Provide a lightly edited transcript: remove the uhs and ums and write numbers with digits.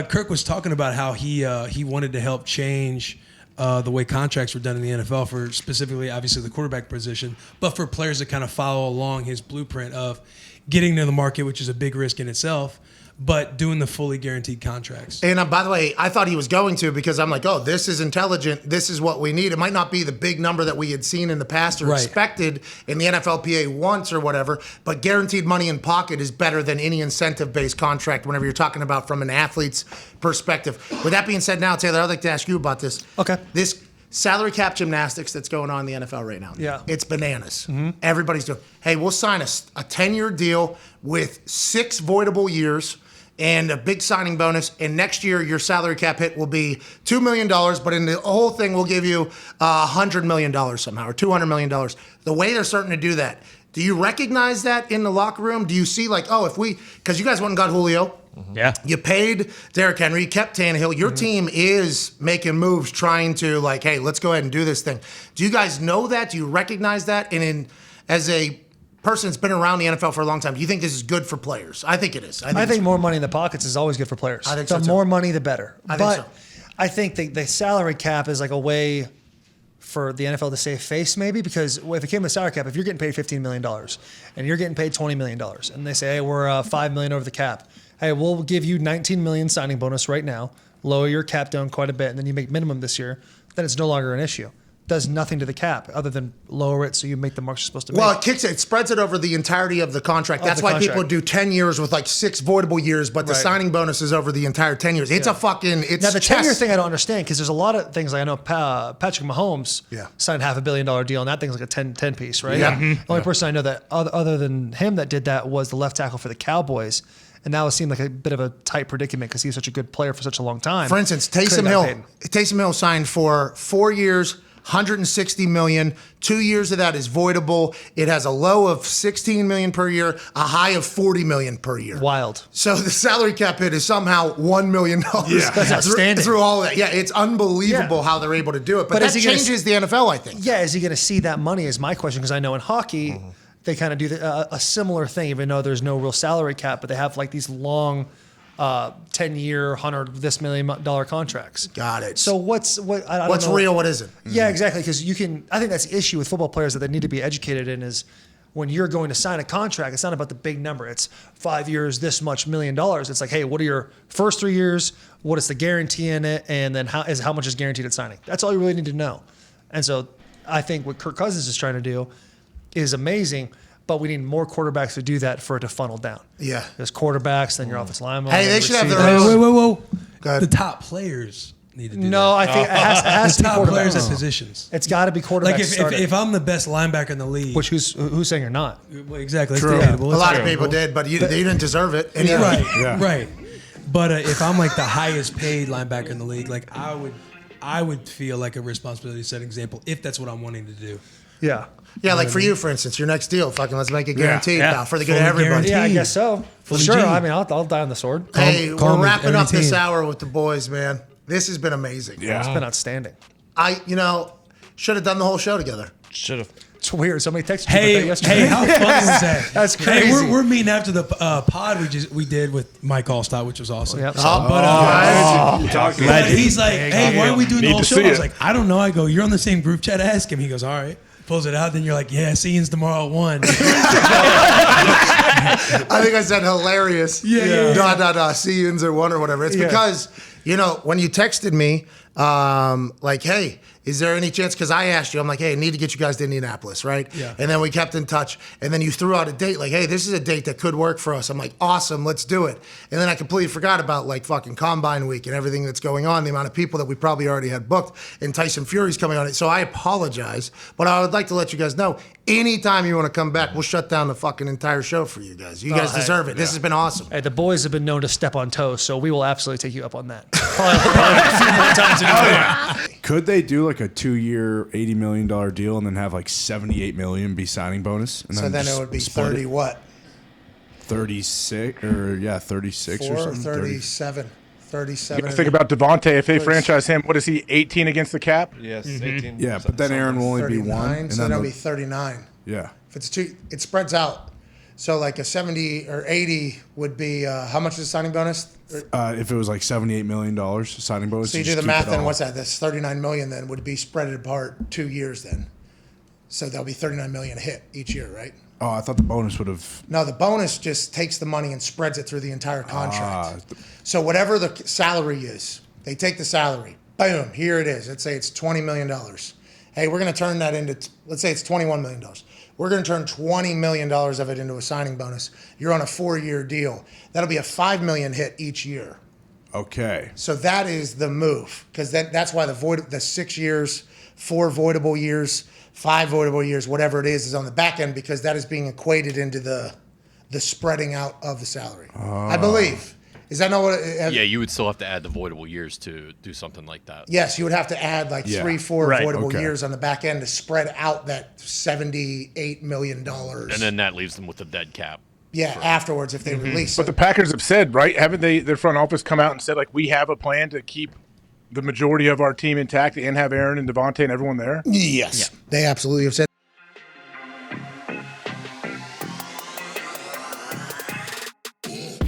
Kirk was talking about how he wanted to help change the way contracts were done in the NFL for specifically, obviously, the quarterback position, but for players that kind of follow along his blueprint of getting to the market, which is a big risk in itself, but doing the fully guaranteed contracts. And by the way, I thought he was going to, because I'm like, oh, this is intelligent. This is what we need. It might not be the big number that we had seen in the past or expected in the NFLPA once or whatever, but guaranteed money in pocket is better than any incentive-based contract whenever you're talking about from an athlete's perspective. With that being said now, Taylor, I'd like to ask you about this. Okay. This salary cap gymnastics that's going on in the NFL right now. Yeah. It's bananas. Everybody's doing, hey, we'll sign a 10-year deal with 6 voidable years and a big signing bonus, and next year your salary cap hit will be $2 million, but in the whole thing we'll give you $100 million somehow, or $200 million. The way they're starting to do that, do you recognize that in the locker room? Do you see like, oh, because you guys went and got Julio. Yeah. You paid Derrick Henry, you kept Tannehill. Your team is making moves trying to like, hey, let's go ahead and do this thing. Do you guys know that? Do you recognize that? And as a person that's been around the NFL for a long time, do you think this is good for players? I think it is. I think more money in the pockets is always good for players. I think the so, too. more money, the better. I think so. I think the salary cap is like a way for the NFL to save face, maybe, because if it came with salary cap, if you're getting paid $15 million and you're getting paid $20 million, and they say, hey, we're $5 million over the cap. Hey, we'll give you $19 million signing bonus right now, lower your cap down quite a bit, and then you make minimum this year, then it's no longer an issue. Does nothing to the cap other than lower it so you make the marks you're supposed to make. Well, it spreads it over the entirety of the contract. That's why people do 10 years with like 6 voidable years, but the signing bonus is over the entire 10 years. It's a fucking, it's now the 10-year thing I don't understand, because there's a lot of things like I know Patrick Mahomes signed $500 million deal, and that thing's like a 10 piece, right? Yeah. The only person I know that other than him that did that was the left tackle for the Cowboys. And now it seemed like a bit of a tight predicament because he was such a good player for such a long time. For instance, Taysom Hill signed for 4 years, $160 million. 2 years of that is voidable. It has a low of $16 million per year, a high of $40 million per year. Wild. So the salary cap hit is somehow $1 million. Yeah, that's outstanding. Through all of that. Yeah, it's unbelievable how they're able to do it. But that changes the NFL, I think. Yeah, is he going to see that money is my question, because I know in hockey, they kind of do a similar thing, even though there's no real salary cap, but they have like these long 10-year, $100 million contracts. Got it. So what's real? What isn't? Yeah, exactly. Because I think that's the issue with football players that they need to be educated in is when you're going to sign a contract, it's not about the big number. It's 5 years, this much $1 million. It's like, hey, what are your first 3 years? What is the guarantee in it? And then how much is guaranteed at signing? That's all you really need to know. And so I think what Kirk Cousins is trying to do is amazing, but we need more quarterbacks to do that for it to funnel down. Yeah. There's quarterbacks, then your offensive linemen. Hey, they should have their own. Whoa. Go ahead. The top players need to do that. No, I think it has to be top players quarterbacks. at positions. It's got to be quarterbacks. Like if I'm the best linebacker in the league. Which who's saying you're not? Well, exactly. True. It's A lot of people did, but they didn't deserve it. Right. But if I'm like the highest paid linebacker in the league, like I would feel like a responsibility to set an example if that's what I'm wanting to do. Yeah. Yeah, like for you, for instance, your next deal, fucking let's make it guaranteed now for the good of Fully everybody. guaranteed. Yeah, I guess so. Fully Sure. G. I mean, I'll die on the sword. Hey, Call we're me wrapping every up this team. hour with the boys, man. This has been amazing. It's been outstanding. I should have done the whole show together. Should have. It's weird. Somebody texted you about that yesterday. Hey, how fun was that? That's crazy. Hey, we're meeting after the pod we did with Mike Allstott, which was awesome. Yep. But he's like, hey, why are we doing the whole show? I was like, I don't know. I go, you're on the same group chat. Ask him. He goes, all right. Pulls it out. Then you're like, yeah, see-yous tomorrow at 1. I think I said hilarious. Yeah. See-yous or 1 or whatever. It's because, when you texted me, like, hey, is there any chance? Because I asked you, I'm like, hey, I need to get you guys to Indianapolis, right? Yeah. And then we kept in touch. And then you threw out a date, like, hey, this is a date that could work for us. I'm like, awesome, let's do it. And then I completely forgot about like fucking Combine Week and everything that's going on, the amount of people that we probably already had booked, and Tyson Fury's coming on it. So I apologize, but I would like to let you guys know, anytime you want to come back, we'll shut down the fucking entire show for you guys. You guys deserve it. This has been awesome. Hey, the boys have been known to step on toes, so we will absolutely take you up on that. Probably a few more times than you do. Could they do like a 2-year, $80 million deal and then have like $78 million be signing bonus? And So then it would be 30 what? 36 or 36 or something. 37. 37. You gotta think about Devontae. If they franchise him, what is he, 18 against the cap? Yes, 18. Yeah, but then Aaron will only be 1. And So then that'll be 39. yeah. If it's 2, it spreads out. So like a 70 or 80 would be how much is the signing bonus? If it was like $78 million signing bonus. So you do the math, then what's that? That's 39 million. Then would be spread apart 2 years. Then, so there'll be 39 million a hit each year, right? Oh, I thought the bonus would have. No, the bonus just takes the money and spreads it through the entire contract. So whatever the salary is, they take the salary. Boom, here it is. Let's say it's $20 million. Hey, we're going to turn that into, let's say it's $21 million. We're going to turn $20 million of it into a signing bonus. You're on a 4-year deal. That'll be a $5 million hit each year. Okay. So that is the move, because that's why the 6 years, 4 voidable years, 5 voidable years, whatever it is on the back end, because that is being equated into the spreading out of the salary. I believe. Is that not what? Yeah, you would still have to add the voidable years to do something like that. Yes, you would have to add like 3-4 Right. voidable Okay. years on the back end to spread out that $78 million. And then that leaves them with a dead cap. Yeah, afterwards if they release But it. the Packers have said, right? Haven't they? Their front office come out and said, like, we have a plan to keep the majority of our team intact and have Aaron and Devontae and everyone there. Yes, they absolutely have said.